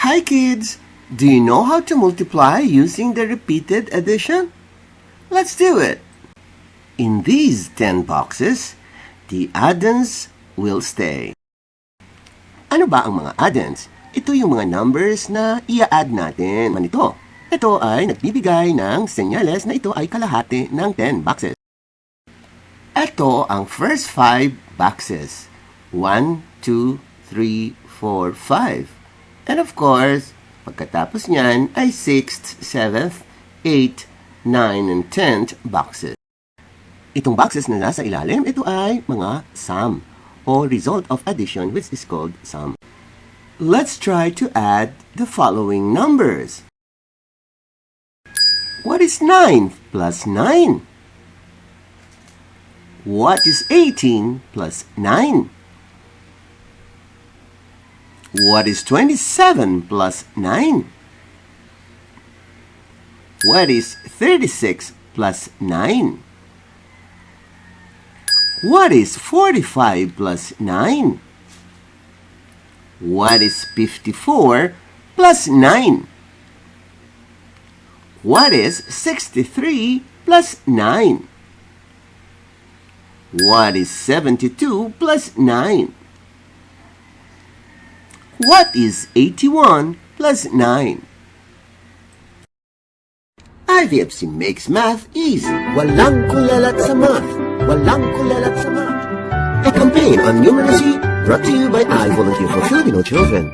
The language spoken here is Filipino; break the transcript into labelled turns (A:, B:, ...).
A: Hi kids! Do you know how to multiply using the repeated addition? Let's do it! In these 10 boxes, the addends will stay. Ano ba ang mga addends? Ito yung mga numbers na i-add natin. Manito. Ito ay nagbibigay ng senyales na ito ay kalahati ng 10 boxes. Ito ang first 5 boxes. 1, 2, 3, 4, 5. And of course, pagkatapos niyan ay 6th, 7th, 8th, 9th, and 10th boxes. Itong boxes na nasa ilalim, ito ay mga sum o result of addition which is called sum. Let's try to add the following numbers. What is 9 plus 9? What is 18 plus 9? What is 27 plus 9? What is 36 plus 9? What is 45 plus 9? What is 54 plus 9? What is 63 plus 9? What is 72 plus 9? What is 81 plus 9? IVFC makes math easy. Walang kulalat sa math. Walang kulalat sa math. A campaign on numeracy brought to you by I Volunteer for Filipino Children.